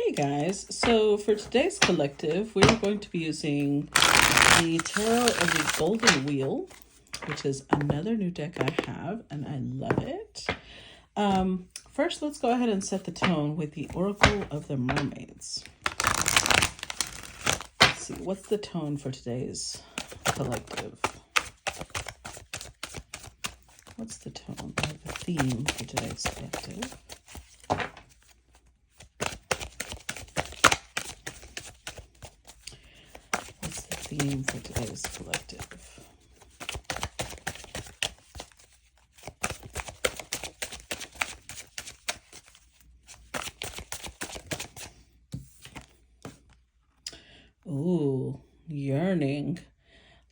Hey guys, so for today's collective, we're going to be using the Tarot of the Golden Wheel, which is another new deck I have, and I love it. First, let's go ahead and set the tone with the Oracle of the Mermaids. Let's see, what's the tone for today's collective? What's the tone or the theme for today's collective? Theme for today's collective. Ooh, yearning,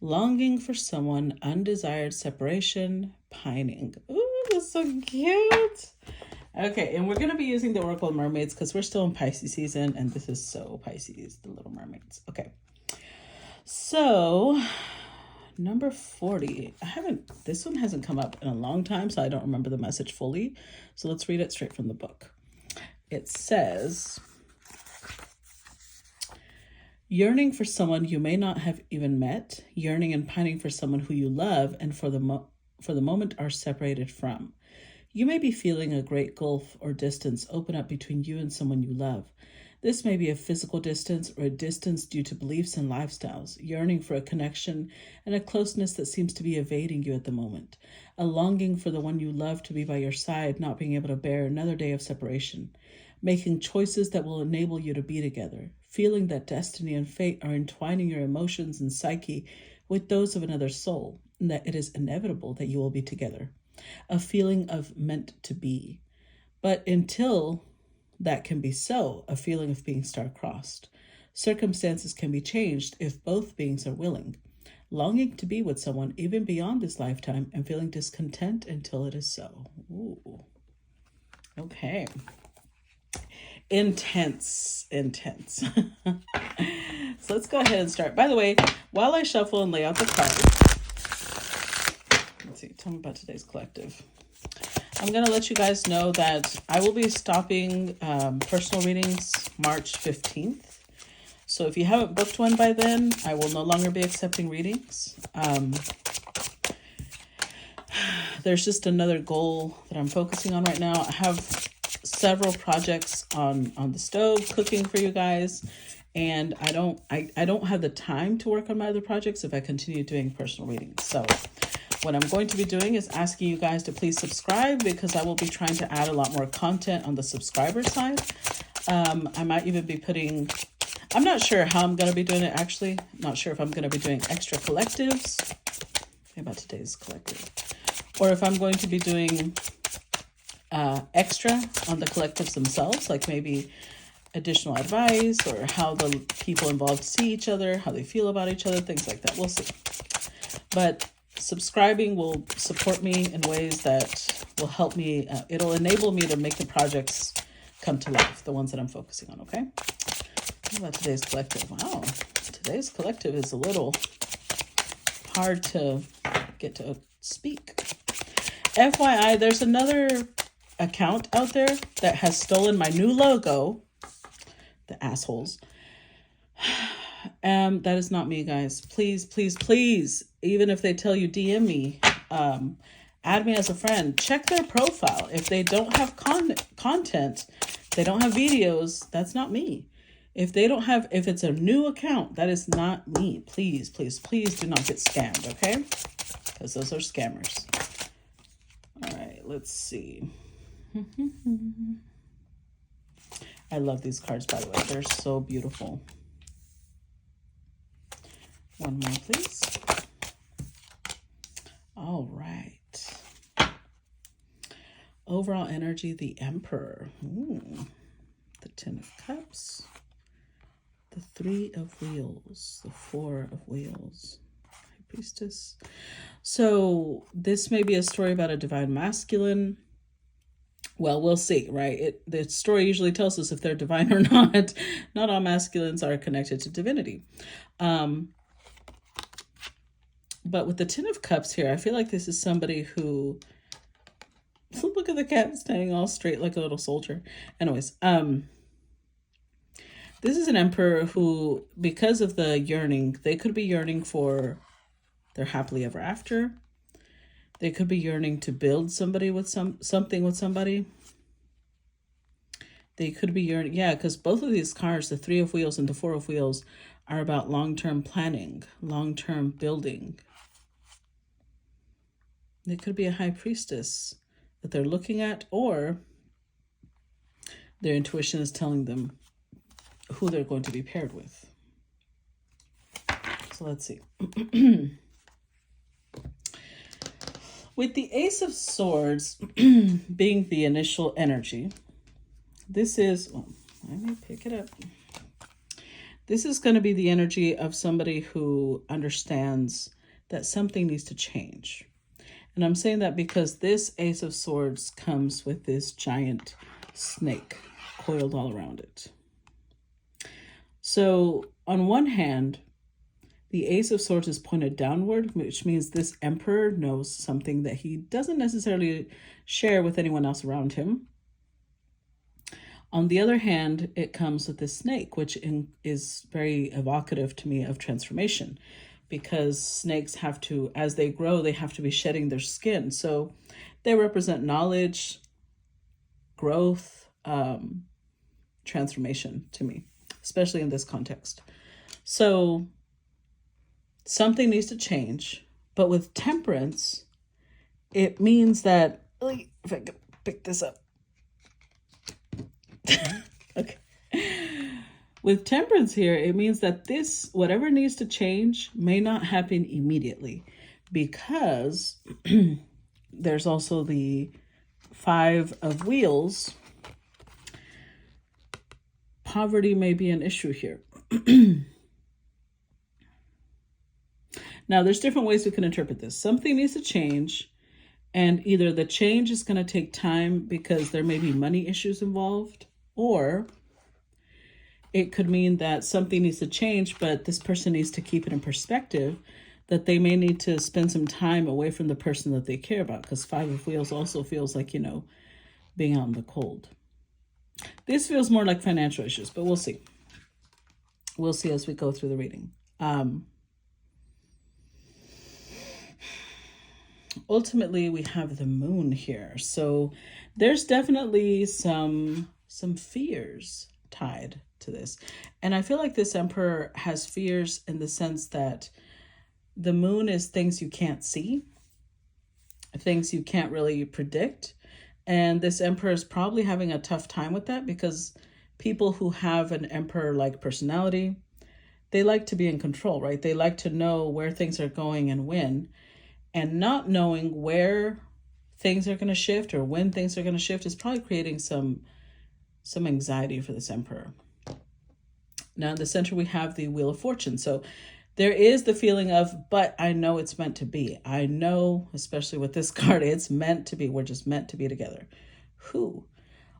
longing for someone, undesired separation, pining. Ooh, that's so cute. Okay, and we're going to be using the Oracle of Mermaids because we're still in Pisces season, and this is so Pisces, the Little Mermaids. Okay. So, number 40. This one hasn't come up in a long time, so I don't remember the message fully. So let's read it straight from the book. It says, yearning for someone you may not have even met, yearning and pining for someone who you love and for the moment are separated from. You may be feeling a great gulf or distance open up between you and someone you love. This may be a physical distance or a distance due to beliefs and lifestyles, yearning for a connection and a closeness that seems to be evading you at the moment, a longing for the one you love to be by your side, not being able to bear another day of separation, making choices that will enable you to be together, feeling that destiny and fate are entwining your emotions and psyche with those of another soul, and that it is inevitable that you will be together, a feeling of meant to be. But until that can be so, a feeling of being star-crossed. Circumstances can be changed if both beings are willing. Longing to be with someone even beyond this lifetime and feeling discontent until it is so. Ooh. Okay. Intense. So let's go ahead and start. By the way, while I shuffle and lay out the cards, let's see, tell me about today's collective. I'm going to let you guys know that I will be stopping personal readings March 15th. So if you haven't booked one by then, I will no longer be accepting readings. There's just another goal that I'm focusing on right now. I have several projects on the stove cooking for you guys. And I don't have the time to work on my other projects if I continue doing personal readings. So what I'm going to be doing is asking you guys to please subscribe because I will be trying to add a lot more content on the subscriber side. I might even be putting, I'm not sure how I'm going to be doing it actually. Not sure if I'm going to be doing extra collectives. Think about today's collective. Or if I'm going to be doing extra on the collectives themselves, like maybe additional advice or how the people involved see each other, how they feel about each other, things like that. We'll see. But subscribing will support me in ways that will help me. It'll enable me to make the projects come to life, the ones that I'm focusing on, okay? What about today's collective? Wow, today's collective is a little hard to get to speak. FYI, there's another account out there that has stolen my new logo. The assholes. That is not me, guys. Please, please, please. Even if they tell you DM me, add me as a friend. Check their profile. If they don't have content, they don't have videos, that's not me. If it's a new account, that is not me. Please, please, please do not get scammed, okay? Because those are scammers. All right, let's see. I love these cards, by the way. They're so beautiful. One more, please. All right. Overall energy, the Emperor. Ooh. The Ten of Cups. The Three of Wheels. The Four of Wheels. High Priestess. So this may be a story about a divine masculine. Well, we'll see, right? The story usually tells us if they're divine or not. Not all masculines are connected to divinity. But with the Ten of Cups here, I feel like this is somebody who Look at the cat standing all straight like a little soldier. Anyways, This is an emperor who, because of the yearning, they could be yearning for their happily ever after. They could be yearning to build somebody with something with somebody. They could be yearning, yeah, because both of these cards, the Three of Wheels and the Four of Wheels, are about long-term planning, long-term building. It could be a high priestess that they're looking at, or their intuition is telling them who they're going to be paired with. So let's see. With the Ace of Swords being the initial energy, this is, well, let me pick it up. This is going to be the energy of somebody who understands that something needs to change. And I'm saying that because this Ace of Swords comes with this giant snake coiled all around it. So on one hand, the Ace of Swords is pointed downward, which means this emperor knows something that he doesn't necessarily share with anyone else around him. On the other hand, it comes with this snake, which is very evocative to me of transformation, because snakes have to, as they grow, they have to be shedding their skin. So they represent knowledge, growth, transformation to me, especially in this context. So something needs to change, but with temperance, it means that, if I could pick this up. Okay. With temperance here, it means that this, whatever needs to change, may not happen immediately, because there's also the Five of Wheels. Poverty may be an issue here. Now, there's different ways we can interpret this. Something needs to change, and either the change is going to take time because there may be money issues involved, or it could mean that something needs to change, but this person needs to keep it in perspective, that they may need to spend some time away from the person that they care about, because Five of Wheels also feels like, you know, being out in the cold. This feels more like financial issues, but we'll see. We'll see as we go through the reading. Ultimately, we have the moon here. So there's definitely some fears tied to this. And I feel like this emperor has fears in the sense that the moon is things you can't see, things you can't really predict. And this emperor is probably having a tough time with that, because people who have an emperor-like personality, they like to be in control, right? They like to know where things are going and when. And not knowing where things are going to shift or when things are going to shift is probably creating some anxiety for this emperor. Now in the center, we have the Wheel of Fortune. So there is the feeling of, but I know it's meant to be. I know, especially with this card, it's meant to be. We're just meant to be together. Who?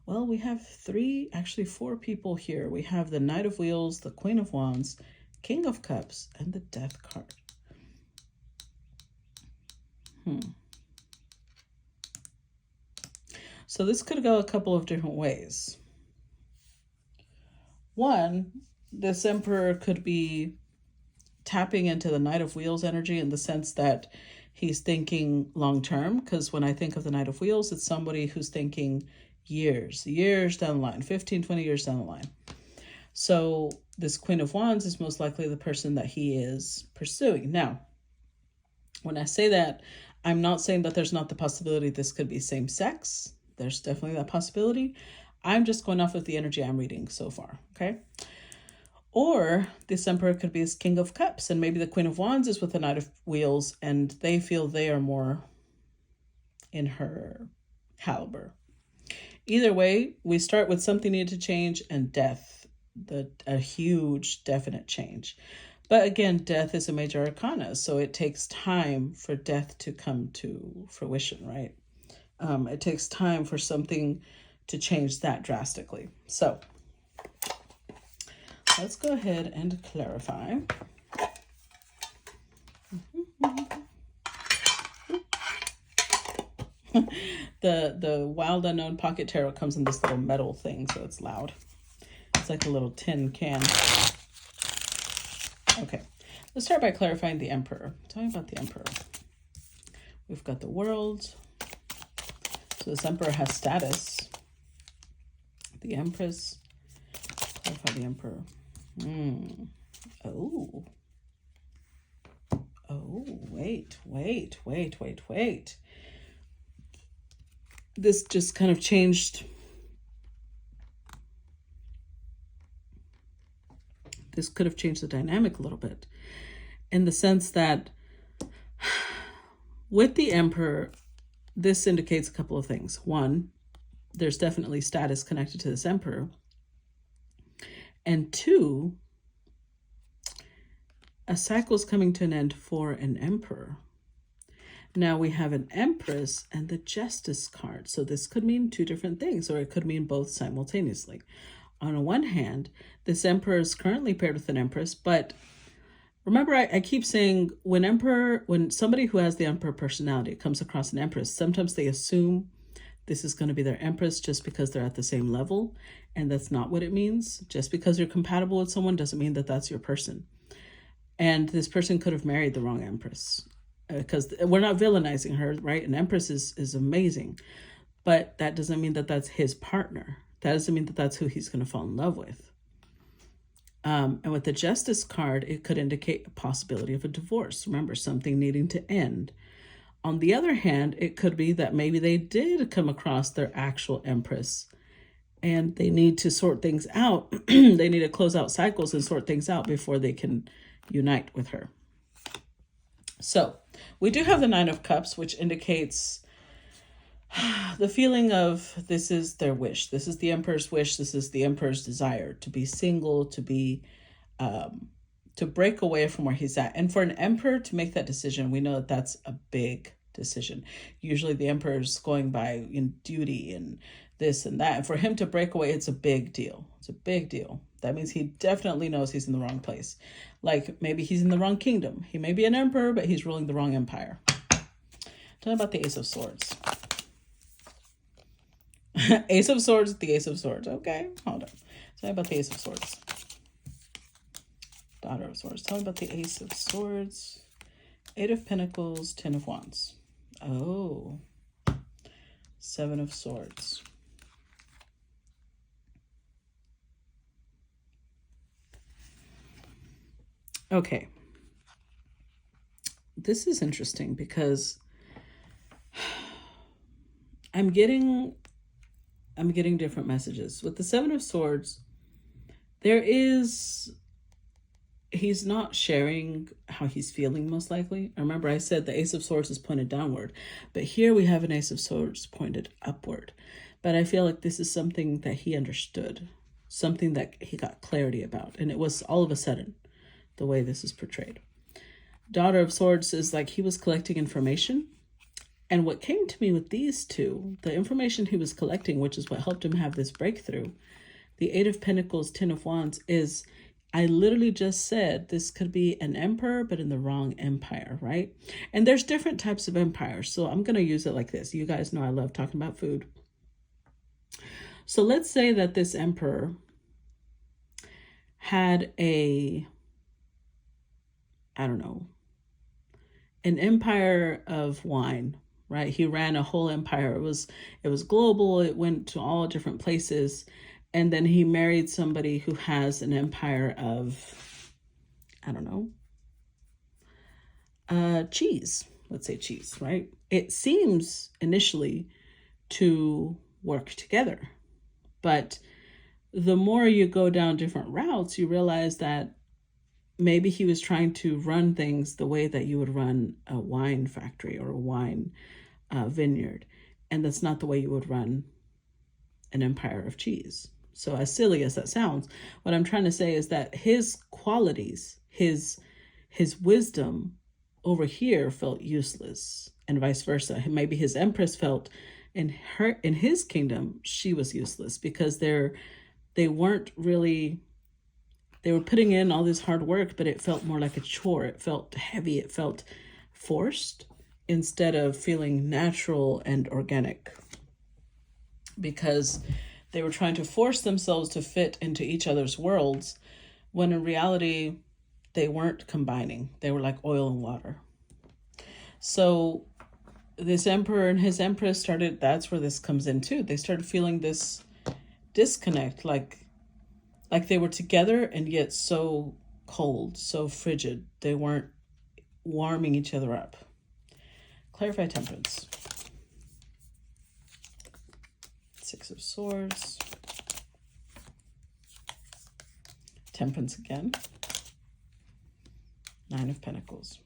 Well, we have four people here. We have the Knight of Wheels, the Queen of Wands, King of Cups, and the Death card. So this could go a couple of different ways. One, this emperor could be tapping into the Knight of Wheels energy in the sense that he's thinking long term, because when I think of the Knight of Wheels, it's somebody who's thinking years down the line, 15, 20 years down the line. So this Queen of Wands is most likely the person that he is pursuing. Now, when I say that, I'm not saying that there's not the possibility this could be same sex. There's definitely that possibility. I'm just going off of the energy I'm reading so far, okay? Or this emperor could be this King of Cups, and maybe the Queen of Wands is with the Knight of Wheels, and they feel they are more in her caliber. Either way, we start with something needed to change and death, a huge definite change. But again, death is a major arcana, so it takes time for death to come to fruition, right? It takes time for something to change that drastically. So let's go ahead and clarify. The Wild Unknown Pocket Tarot comes in this little metal thing, so it's loud. It's like a little tin can. Okay, let's start by clarifying the Emperor. Tell me about the Emperor. We've got the World. So this Emperor has status. The Empress. Clarify the Emperor. Oh. Oh, wait. This just kind of changed. This could have changed the dynamic a little bit, in the sense that with the Emperor, this indicates a couple of things. One, there's definitely status connected to this Emperor. And two, a cycle is coming to an end for an Emperor. Now we have an Empress and the Justice card. So this could mean two different things, or it could mean both simultaneously. On the one hand, this Emperor is currently paired with an Empress, but remember, I keep saying when somebody who has the Emperor personality comes across an Empress, sometimes they assume this is going to be their Empress just because they're at the same level. And that's not what it means. Just because you're compatible with someone doesn't mean that that's your person. And this person could have married the wrong Empress, because we're not villainizing her, right? An Empress is amazing, but that doesn't mean that that's his partner. That doesn't mean that that's who he's going to fall in love with. And with the Justice card, it could indicate a possibility of a divorce. Remember, something needing to end. On the other hand, it could be that maybe they did come across their actual Empress and they need to sort things out. They need to close out cycles and sort things out before they can unite with her. So we do have the Nine of Cups, which indicates the feeling of this is their wish. This is the Emperor's wish. This is the Emperor's desire to be single, to be, to break away from where he's at. And for an Emperor to make that decision, we know that that's a big decision. Usually the Emperor's going by in duty and this and that. And for him to break away, it's a big deal. It's a big deal. That means he definitely knows he's in the wrong place. Like maybe he's in the wrong kingdom. He may be an emperor, but he's ruling the wrong empire. Tell me about the Ace of Swords. Ace of Swords, the Ace of Swords. Okay, hold on. Tell me about the Ace of Swords. Daughter of Swords. Tell me about the Ace of Swords. Eight of Pentacles, Ten of Wands. Oh. Seven of Swords. Okay. This is interesting because I'm getting different messages. With the Seven of Swords, he's not sharing how he's feeling, most likely. Remember, I said the Ace of Swords is pointed downward, but here we have an Ace of Swords pointed upward. But I feel like this is something that he understood, something that he got clarity about, and it was all of a sudden the way this is portrayed. Daughter of Swords is like he was collecting information. And what came to me with these two, the information he was collecting, which is what helped him have this breakthrough, the Eight of Pentacles, Ten of Wands, is I literally just said this could be an emperor, but in the wrong empire, right? And there's different types of empires. So I'm going to use it like this. You guys know I love talking about food. So let's say that this emperor had an empire of wine, right? He ran a whole empire. It was global. It went to all different places. And then he married somebody who has an empire of, cheese. Let's say cheese, right? It seems initially to work together. But the more you go down different routes, you realize that maybe he was trying to run things the way that you would run a wine factory or a wine vineyard. And that's not the way you would run an empire of cheese. So as silly as that sounds, what I'm trying to say is that his qualities, his wisdom over here felt useless, and vice versa. Maybe his empress felt in his kingdom, she was useless, because they weren't really, they were putting in all this hard work, but it felt more like a chore. It felt heavy. It felt forced instead of feeling natural and organic. Because They were trying to force themselves to fit into each other's worlds, when in reality, they weren't combining. They were like oil and water. So this emperor and his empress started, that's where this comes in too. They started feeling this disconnect, like they were together and yet so cold, so frigid. They weren't warming each other up. Clarify temperance. Six of Swords. Temperance again. Nine of Pentacles.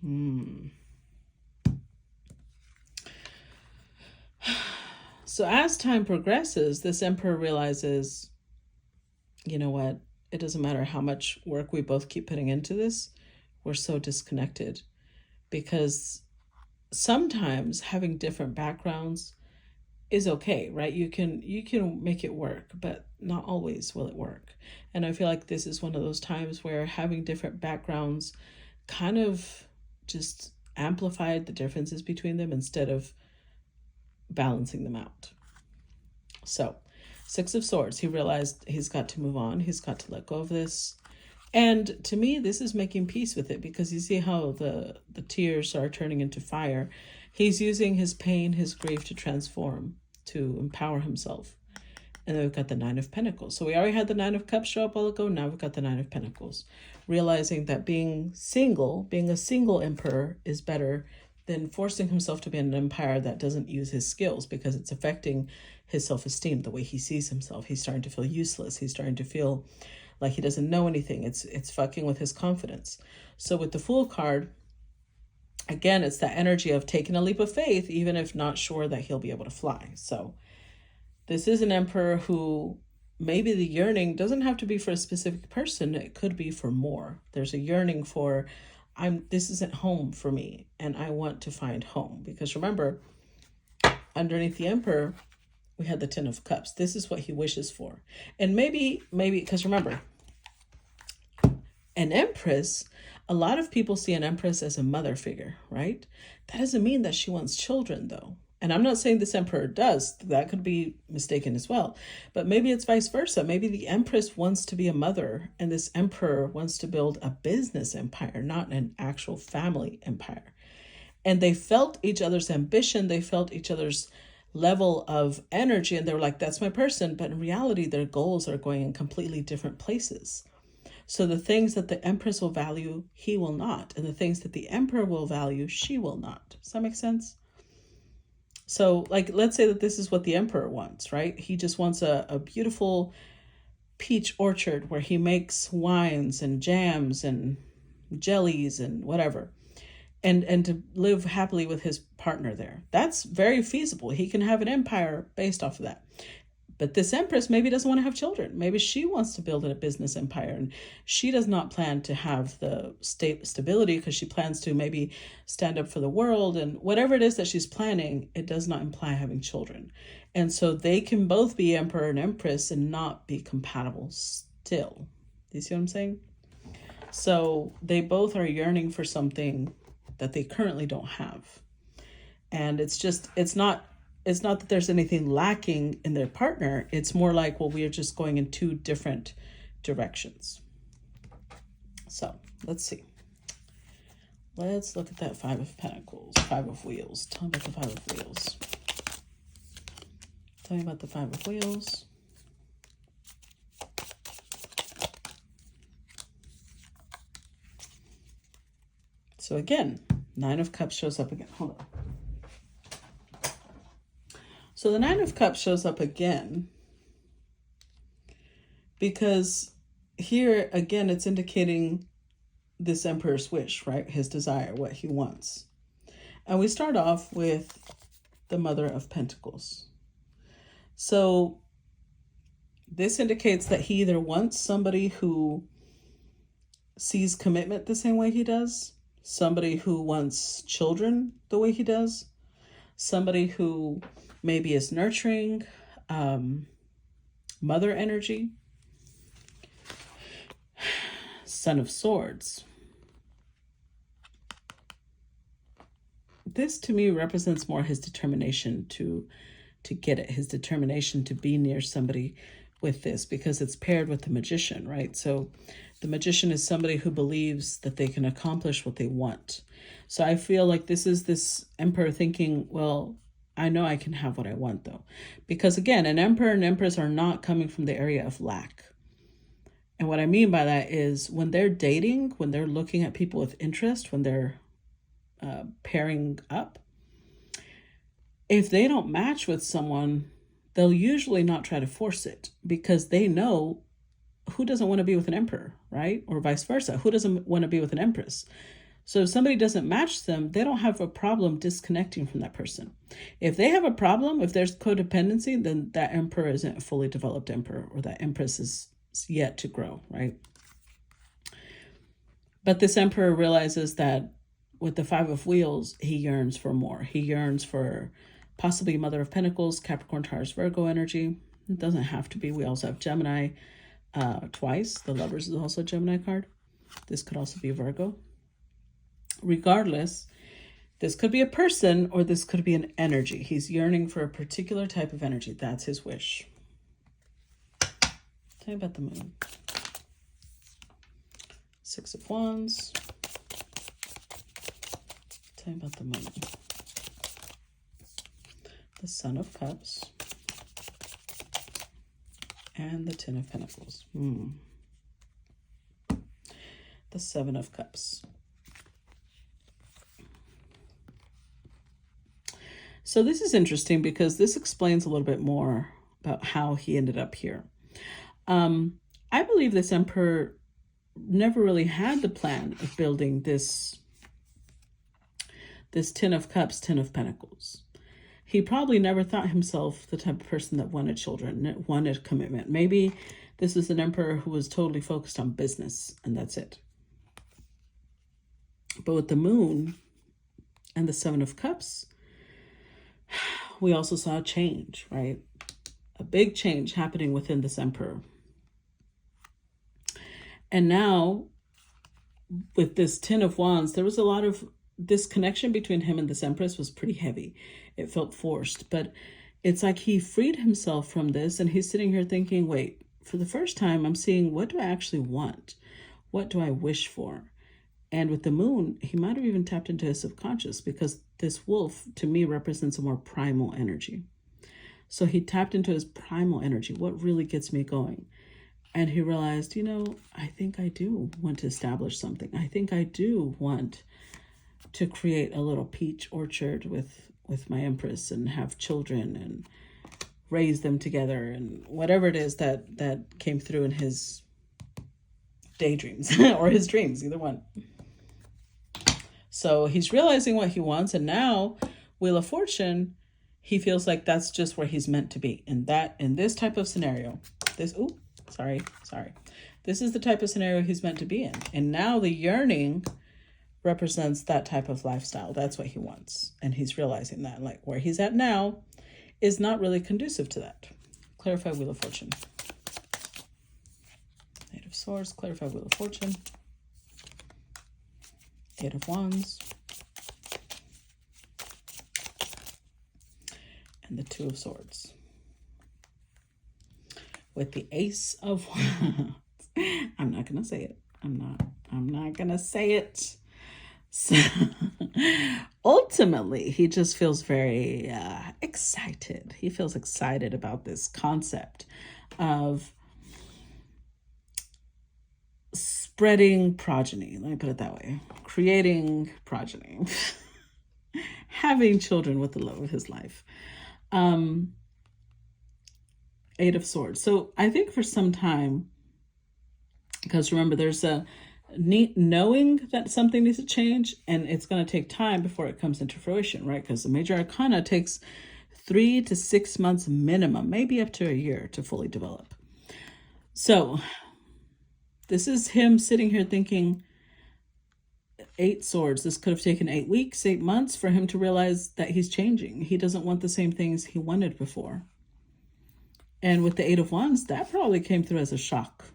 So as time progresses, this emperor realizes, you know what? It doesn't matter how much work we both keep putting into this. We're so disconnected. Because sometimes having different backgrounds is okay, right? You can make it work, but not always will it work. And I feel like this is one of those times where having different backgrounds kind of just amplified the differences between them instead of balancing them out. So, Six of Swords, he realized he's got to move on. He's got to let go of this. And to me, this is making peace with it, because you see how the tears are turning into fire. He's using his pain, his grief to transform, to empower himself. And then we've got the Nine of Pentacles. So we already had the Nine of Cups show up all ago. Now we've got the Nine of Pentacles. Realizing that being a single emperor is better than forcing himself to be in an empire that doesn't use his skills, because it's affecting his self-esteem, the way he sees himself. He's starting to feel useless. He's starting to feel like he doesn't know anything. It's fucking with his confidence. So with the Fool card, again, it's that energy of taking a leap of faith, even if not sure that he'll be able to fly. So this is an emperor who maybe the yearning doesn't have to be for a specific person. It could be for more. There's a yearning for, this isn't home for me, and I want to find home. Because remember, underneath the emperor, we had the Ten of Cups. This is what he wishes for. And maybe, because remember, an empress, a lot of people see an empress as a mother figure, right? That doesn't mean that she wants children, though. And I'm not saying this emperor does. That could be mistaken as well. But maybe it's vice versa. Maybe the empress wants to be a mother, and this emperor wants to build a business empire, not an actual family empire. And they felt each other's ambition. They felt each other's level of energy, and they were like, that's my person. But in reality, their goals are going in completely different places. So the things that the empress will value, he will not. And the things that the emperor will value, she will not. Does that make sense? So, like, let's say that this is what the emperor wants, right? He just wants a beautiful peach orchard where he makes wines and jams and jellies and whatever. And to live happily with his partner there. That's very feasible. He can have an empire based off of that. But this empress maybe doesn't want to have children. Maybe she wants to build a business empire, and she does not plan to have the stability, because she plans to maybe stand up for the world, and whatever it is that she's planning, it does not imply having children. And so they can both be emperor and empress and not be compatible still. Do you see what I'm saying? So they both are yearning for something that they currently don't have. And it's not that there's anything lacking in their partner. It's more like, well, we are just going in two different directions. So let's see. Let's look at that Five of Pentacles, Five of Wheels. Tell me about the Five of Wheels. Tell me about the Five of Wheels. So again, Nine of Cups shows up again. Hold on. So the Nine of Cups shows up again because here, again, it's indicating this emperor's wish, right? His desire, what he wants. And we start off with the Mother of Pentacles. So this indicates that he either wants somebody who sees commitment the same way he does, somebody who wants children the way he does, somebody who maybe is nurturing, mother energy. Son of Swords. This to me represents more his determination to to get it, his determination to be near somebody with this, because it's paired with the magician, right? So the magician is somebody who believes that they can accomplish what they want. So I feel like this is this emperor thinking, well, I know I can have what I want though. Because again, an emperor and empress are not coming from the area of lack. And what I mean by that is when they're dating, when they're looking at people with interest, when they're pairing up, if they don't match with someone, they'll usually not try to force it, because they know who doesn't want to be with an emperor, right? Or vice versa. Who doesn't want to be with an empress? So if somebody doesn't match them, they don't have a problem disconnecting from that person. If they have a problem, if there's codependency, then that emperor isn't a fully developed emperor, or that empress is yet to grow, right? But this emperor realizes that with the 5 of Wheels, he yearns for more. He yearns for possibly Mother of Pentacles, Capricorn, Taurus, Virgo energy. It doesn't have to be. We also have Gemini twice. The Lovers is also a Gemini card. This could also be Virgo. Regardless, this could be a person or this could be an energy. He's yearning for a particular type of energy. That's his wish. Tell me about the Moon. 6 of Wands. Tell me about the Moon. The Son of Cups. And the 10 of Pentacles. The 7 of Cups. So this is interesting because this explains a little bit more about how he ended up here. I believe this emperor never really had the plan of building this 10 of Cups, 10 of Pentacles. He probably never thought himself the type of person that wanted children, that wanted commitment. Maybe this is an emperor who was totally focused on business and that's it. But with the Moon and the 7 of Cups, we also saw a change, right? A big change happening within this emperor. And now with this 10 of Wands, there was a lot of this connection between him and this empress was pretty heavy. It felt forced, but it's like he freed himself from this and he's sitting here thinking, wait, for the first time, I'm seeing, what do I actually want? What do I wish for? And with the Moon, he might have even tapped into his subconscious, because this wolf to me represents a more primal energy. So he tapped into his primal energy. What really gets me going? And he realized, you know, I think I do want to establish something. I think I do want to create a little peach orchard with my empress and have children and raise them together and whatever it is that came through in his daydreams or his dreams, either one. So he's realizing what he wants, and now Wheel of Fortune, he feels like that's just where he's meant to be. In this type of scenario, this is the type of scenario he's meant to be in. And now the yearning represents that type of lifestyle. That's what he wants. And he's realizing that, like, where he's at now is not really conducive to that. Clarify Wheel of Fortune. Eight of Swords, clarify Wheel of Fortune. 8 of Wands. And the 2 of Swords. With the Ace of Wands. I'm not going to say it. I'm not going to say it. So ultimately, he just feels very excited. He feels excited about this concept of spreading progeny. Let me put it that way. Creating progeny. Having children with the love of his life. 8 of Swords. So I think for some time, because remember, there's a neat knowing that something needs to change, and it's going to take time before it comes into fruition, right? Because the major arcana takes 3 to 6 months minimum, maybe up to a year to fully develop. So this is him sitting here thinking, 8 swords. This could have taken 8 weeks, 8 months for him to realize that he's changing. He doesn't want the same things he wanted before. And with the 8 of Wands, that probably came through as a shock.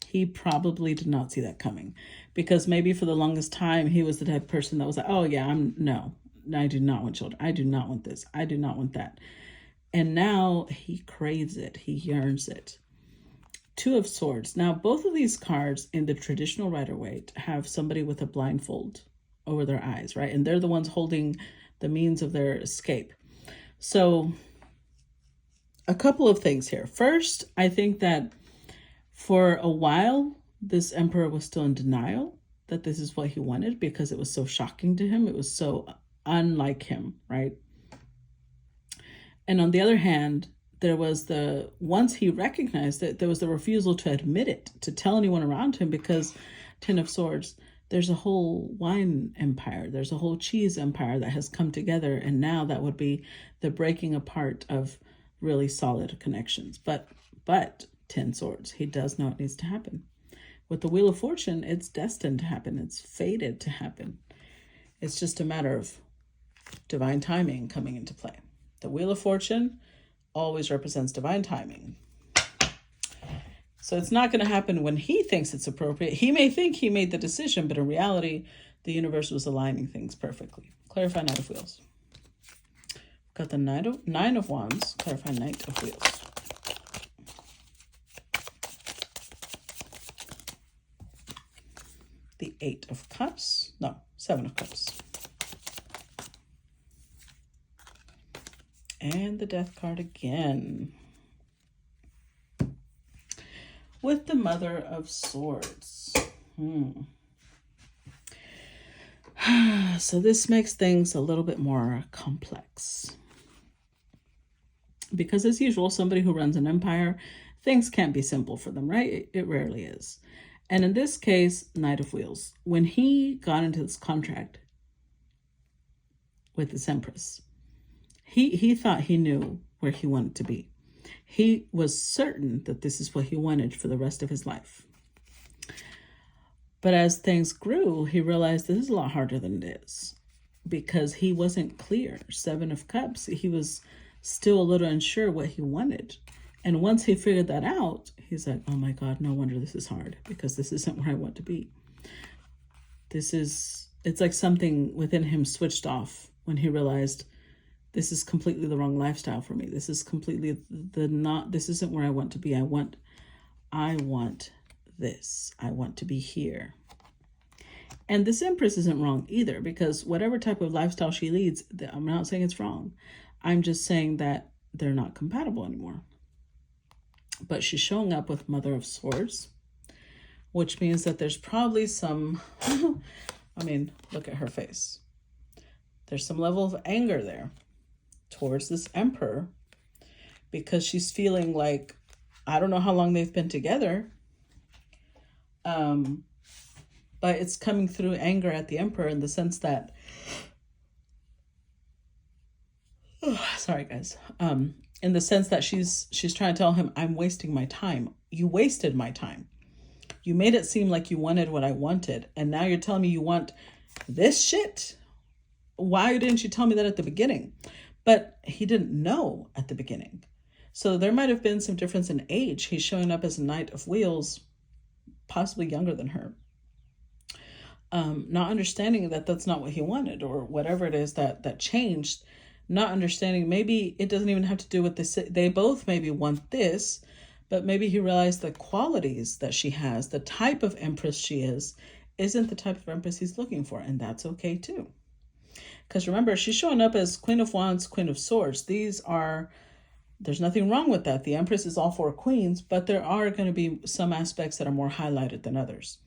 He probably did not see that coming, because maybe for the longest time, he was the type of person that was like, oh yeah, no, I do not want children. I do not want this. I do not want that. And now he craves it. He yearns it. Two of Swords. Now, both of these cards in the traditional Rider-Waite have somebody with a blindfold over their eyes, right? And they're the ones holding the means of their escape. So a couple of things here. First, I think that for a while, this emperor was still in denial that this is what he wanted because it was so shocking to him. It was so unlike him, right? And on the other hand, there was once he recognized it, there was the refusal to admit it, to tell anyone around him, because Ten of Swords, there's a whole wine empire, there's a whole cheese empire that has come together, and now that would be the breaking apart of really solid connections. But 10 Swords, he does know it needs to happen. With the Wheel of Fortune, it's destined to happen. It's fated to happen. It's just a matter of divine timing coming into play. The Wheel of Fortune always represents divine timing. So it's not going to happen when he thinks it's appropriate. He may think he made the decision, but in reality, the universe was aligning things perfectly. Clarify Knight of Wheels. Got the Nine of Wands. Clarify Knight of Wheels. The Eight of Cups. No, Seven of Cups. And the Death card again. With the Mother of Swords. So this makes things a little bit more complex. Because as usual, somebody who runs an empire, things can't be simple for them, right? It rarely is. And in this case, Knight of Wheels. When he got into this contract with this Empress, he thought he knew where he wanted to be. He was certain that this is what he wanted for the rest of his life. But as things grew, he realized this is a lot harder than it is, because he wasn't clear. Seven of Cups, he was still a little unsure what he wanted. And once he figured that out, he's like, oh my God, no wonder this is hard, because this isn't where I want to be. It's like something within him switched off when he realized this is completely the wrong lifestyle for me. This is completely this isn't where I want to be. I want this. I want to be here. And this Empress isn't wrong either, because whatever type of lifestyle she leads, I'm not saying it's wrong. I'm just saying that they're not compatible anymore. But she's showing up with Mother of Swords, which means that there's probably some, I mean, look at her face. There's some level of anger there towards this Emperor, because she's feeling like, I don't know how long they've been together, but it's coming through anger at the Emperor in the sense that, sorry guys, in the sense that she's trying to tell him, I'm wasting my time. You wasted my time. You made it seem like you wanted what I wanted, and now you're telling me you want this shit? Why didn't you tell me that at the beginning? But he didn't know at the beginning. So there might have been some difference in age. He's showing up as a Knight of Wheels, possibly younger than her. Not understanding that that's not what he wanted, or whatever it is that changed. Not understanding, maybe it doesn't even have to do with this. They both maybe want this, but maybe he realized the qualities that she has, the type of Empress she is, isn't the type of Empress he's looking for. And that's okay too. Because remember, she's showing up as Queen of Wands, Queen of Swords. There's nothing wrong with that. The Empress is all four queens, but there are going to be some aspects that are more highlighted than others.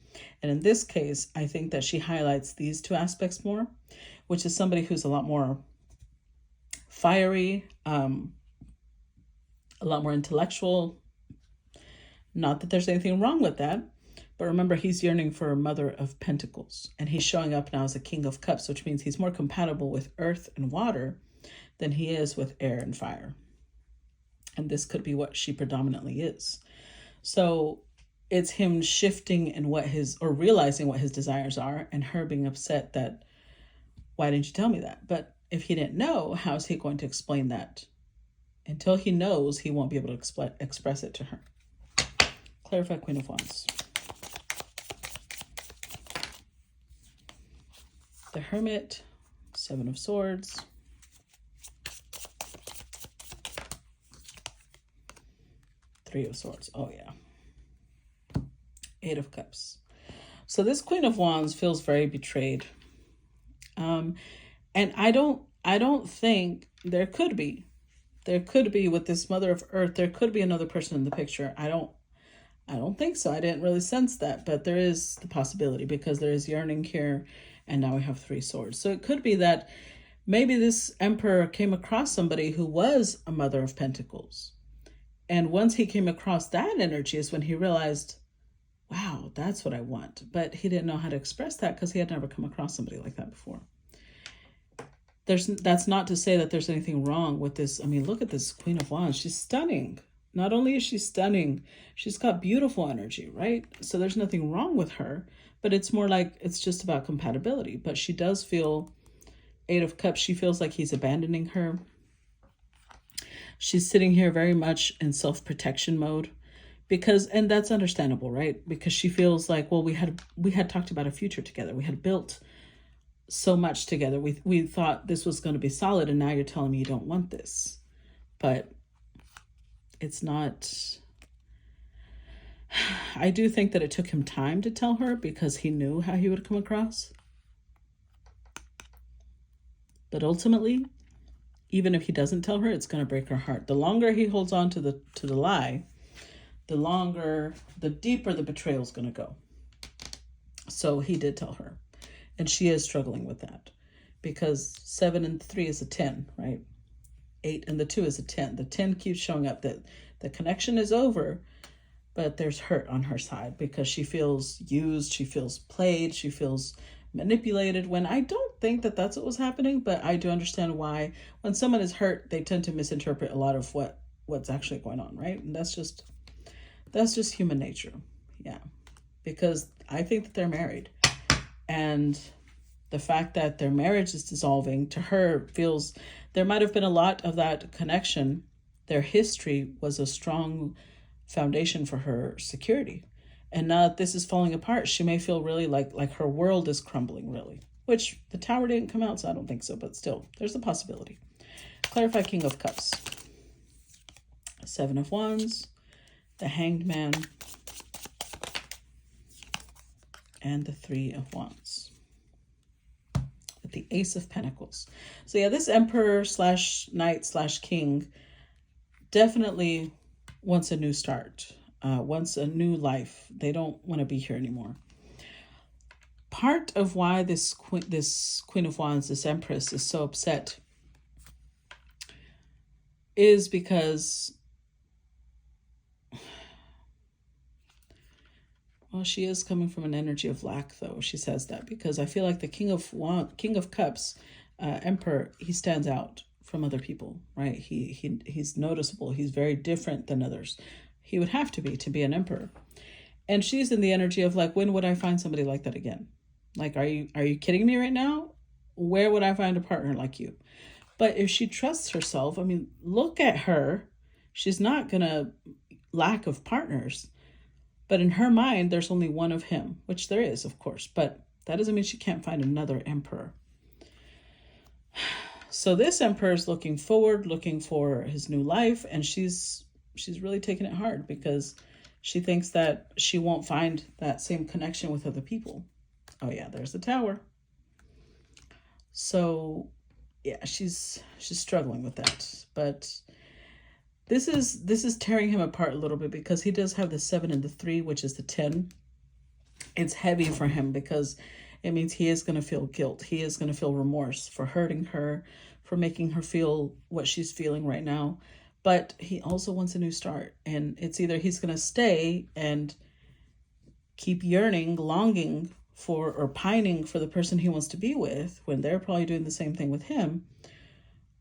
And in this case, I think that she highlights these two aspects more, which is somebody who's a lot more fiery, a lot more intellectual. Not that there's anything wrong with that, but remember, he's yearning for a Mother of Pentacles, and he's showing up now as a King of Cups, which means he's more compatible with earth and water than he is with air and fire. And this could be what she predominantly is. So it's him shifting in realizing what his desires are, and her being upset that, why didn't you tell me that? But if he didn't know, how is he going to explain that? Until he knows, he won't be able to express it to her. Clarify Queen of Wands. The Hermit, Seven of Swords. Three of Swords. Oh, yeah. Eight of Cups. So this Queen of Wands feels very betrayed. And I don't think there could be with this Mother of Earth, there could be another person in the picture. I don't think so. I didn't really sense that, but there is the possibility because there is Yearning here, and now we have Three Swords. So it could be that maybe this Emperor came across somebody who was a Mother of Pentacles. And once he came across that energy is when he realized, wow, that's what I want. But he didn't know how to express that because he had never come across somebody like that before. That's not to say that there's anything wrong with this. I mean, look at this Queen of Wands. She's stunning. Not only is she stunning, she's got beautiful energy, right? So there's nothing wrong with her, but it's more like it's just about compatibility. But she does feel, Eight of Cups, she feels like he's abandoning her. She's sitting here very much in self-protection mode because, and that's understandable, right? Because she feels like, well, we had talked about a future together. We had built so much together. We thought this was going to be solid, and now you're telling me you don't want this. But it's not. I do think that it took him time to tell her because he knew how he would come across. But ultimately, even if he doesn't tell her, it's going to break her heart. The longer he holds on to the lie, the deeper the betrayal is going to go. So he did tell her. And she is struggling with that because 7 and 3 is a 10, right? 8 and the 2 is a 10. The 10 keeps showing up that the connection is over, but there's hurt on her side because she feels used, she feels played, she feels manipulated, when I don't think that that's what was happening, but I do understand why when someone is hurt, they tend to misinterpret a lot of what's actually going on, right? And that's just human nature. Yeah. Because I think that they're married. And the fact that their marriage is dissolving to her feels there might have been a lot of that connection. Their history was a strong foundation for her security. And now that this is falling apart, she may feel really like her world is crumbling, really. Which the Tower didn't come out, so I don't think so. But still, there's a possibility. Clarify King of Cups. 7 of Wands. The Hanged Man. And the 3 of Wands with the Ace of Pentacles. So yeah, this Emperor / Knight / King definitely wants a new start, wants a new life. They don't want to be here anymore. Part of why this Queen of Wands, this Empress, is so upset is because, well, she is coming from an energy of lack, though. She says that because I feel like the King of Cups, Emperor, he stands out from other people, right? He's noticeable. He's very different than others. He would have to be an emperor. And she's in the energy of like, when would I find somebody like that again? Like, are you kidding me right now? Where would I find a partner like you? But if she trusts herself, I mean, look at her. She's not gonna lack of partners. But in her mind, there's only one of him, which there is, of course. But that doesn't mean she can't find another emperor. So this emperor is looking forward, looking for his new life. And she's really taking it hard because she thinks that she won't find that same connection with other people. Oh, yeah, there's the Tower. So, yeah, she's struggling with that. But this is tearing him apart a little bit because he does have the 7 and the 3, which is the 10. It's heavy for him because it means he is going to feel guilt. He is going to feel remorse for hurting her, for making her feel what she's feeling right now. But he also wants a new start. And it's either he's going to stay and keep yearning, longing for, or pining for the person he wants to be with when they're probably doing the same thing with him,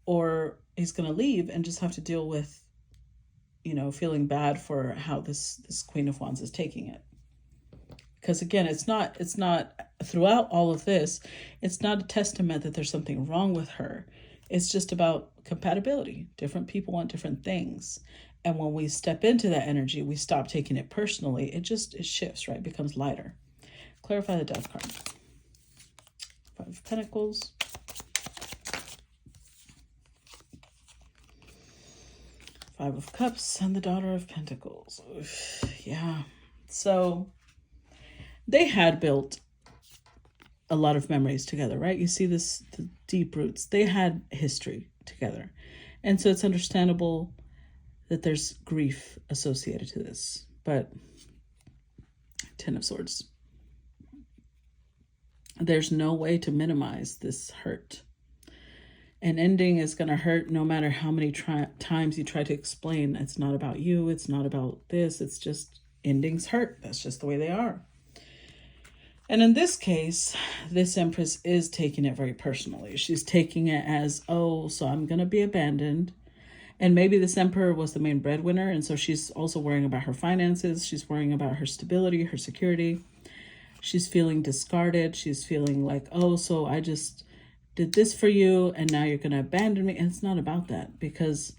or he's going to leave and just have to deal with, feeling bad for how this Queen of Wands is taking it. Because again, it's not throughout all of this, it's not a testament that there's something wrong with her. It's just about compatibility. Different people want different things. And when we step into that energy, we stop taking it personally. It shifts, right? It becomes lighter. Clarify the Death card. 5 of Pentacles. 5 Five of Cups and the Daughter of Pentacles. Oof, yeah. So they had built a lot of memories together, right? You see this, the deep roots. They had history together. And so it's understandable that there's grief associated to this. But Ten of Swords. There's no way to minimize this hurt. An ending is going to hurt no matter how many times you try to explain. It's not about you. It's not about this. It's just endings hurt. That's just the way they are. And in this case, this Empress is taking it very personally. She's taking it as, oh, so I'm going to be abandoned. And maybe this Emperor was the main breadwinner. And so she's also worrying about her finances. She's worrying about her stability, her security. She's feeling discarded. She's feeling like, oh, so I just did this for you and now you're going to abandon me. And it's not about that, because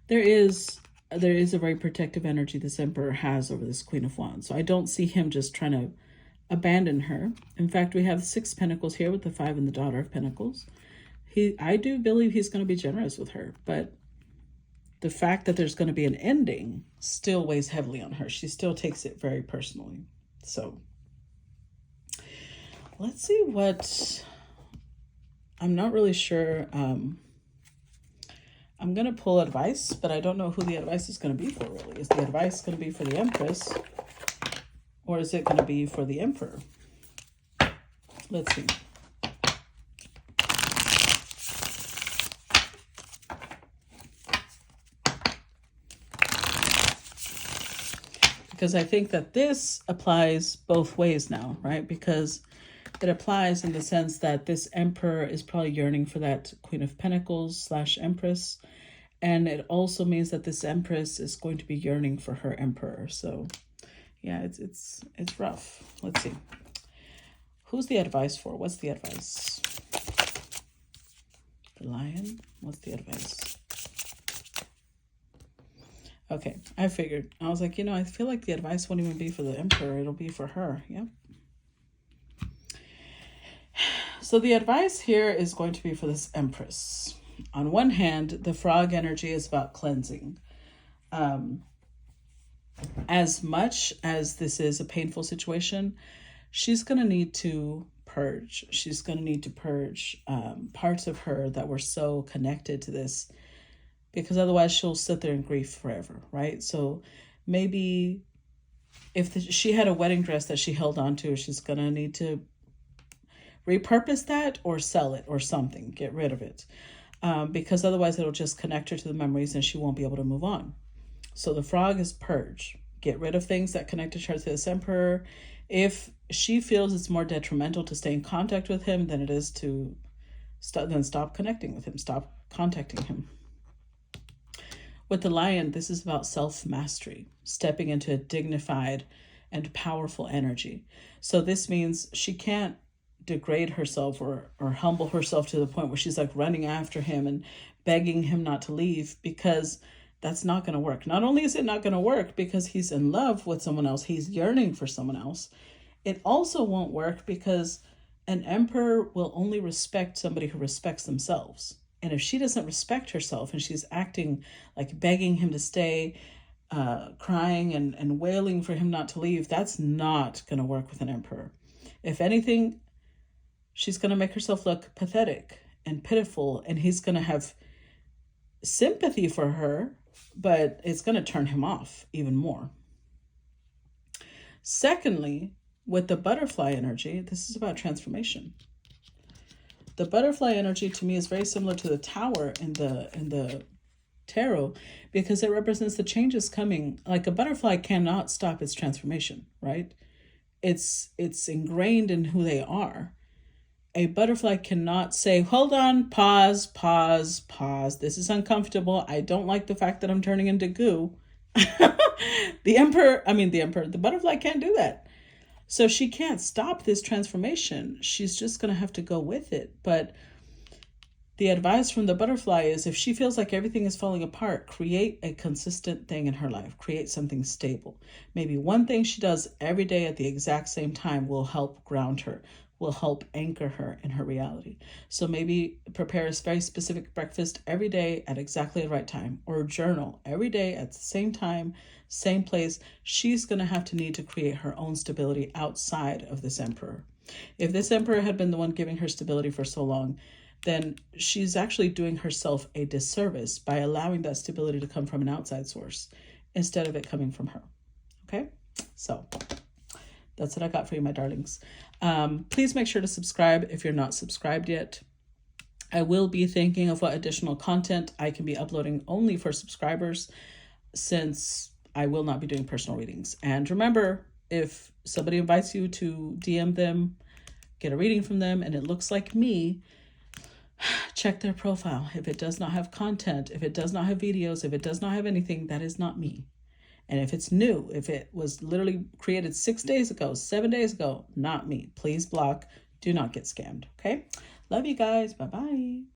there is a very protective energy this Emperor has over this Queen of Wands. So I don't see him just trying to abandon her. In fact, we have the Six of Pentacles here with the Five and the Daughter of Pentacles. I do believe he's going to be generous with her, but the fact that there's going to be an ending still weighs heavily on her. She still takes it very personally. So let's see what, I'm not really sure. I'm going to pull advice, but I don't know who the advice is going to be for, really. Is the advice going to be for the Empress, or is it going to be for the Emperor? Let's see. Because I think that this applies both ways now, right? Because it applies in the sense that this Emperor is probably yearning for that Queen of Pentacles / Empress. And it also means that this Empress is going to be yearning for her Emperor. So yeah, it's rough. Let's see. Who's the advice for? What's the advice? The Lion? What's the advice? Okay, I figured. I was like, I feel like the advice won't even be for the Emperor. It'll be for her. Yep. So the advice here is going to be for this Empress. On one hand, the frog energy is about cleansing. As much as this is a painful situation, she's going to need to purge. She's going to need to purge parts of her that were so connected to this, because otherwise she'll sit there in grief forever, right? So maybe if she had a wedding dress that she held on to, she's going to need to repurpose that or sell it or something, get rid of it. Because otherwise it'll just connect her to the memories and she won't be able to move on. So the frog is purge. Get rid of things that connected her to this Emperor. If she feels it's more detrimental to stay in contact with him than it is to stop connecting with him, stop contacting him. With the Lion, this is about self-mastery, stepping into a dignified and powerful energy. So this means she can't degrade herself or humble herself to the point where she's like running after him and begging him not to leave, because that's not going to work. Not only is it not going to work because he's in love with someone else, he's yearning for someone else. It also won't work because an Emperor will only respect somebody who respects themselves. And if she doesn't respect herself and she's acting like begging him to stay, crying and wailing for him not to leave, that's not going to work with an Emperor. If anything, she's going to make herself look pathetic and pitiful, and he's going to have sympathy for her, but it's going to turn him off even more. Secondly, with the butterfly energy, this is about transformation. The butterfly energy to me is very similar to the Tower in the tarot, because it represents the changes coming. Like a butterfly cannot stop its transformation, right? It's ingrained in who they are. A butterfly cannot say, hold on, pause. This is uncomfortable. I don't like the fact that I'm turning into goo. The butterfly can't do that. So she can't stop this transformation. She's just going to have to go with it. But the advice from the butterfly is, if she feels like everything is falling apart, create a consistent thing in her life. Create something stable. Maybe one thing she does every day at the exact same time will help ground her. will help anchor her in her reality. So maybe prepare a very specific breakfast every day at exactly the right time, or journal every day at the same time, same place. She's going to have to need to create her own stability outside of this emperor. If this emperor had been the one giving her stability for so long, then she's actually doing herself a disservice by allowing that stability to come from an outside source instead of it coming from her. Okay? So that's what I got for you, my darlings. Please make sure to subscribe if you're not subscribed yet. I will be thinking of what additional content I can be uploading only for subscribers, since I will not be doing personal readings. And remember, if somebody invites you to DM them, get a reading from them, and it looks like me, check their profile. If it does not have content, if it does not have videos, if it does not have anything, that is not me. And if it's new, if it was literally created 6 days ago, 7 days ago, not me. Please block. Do not get scammed. Okay? Love you guys. Bye-bye.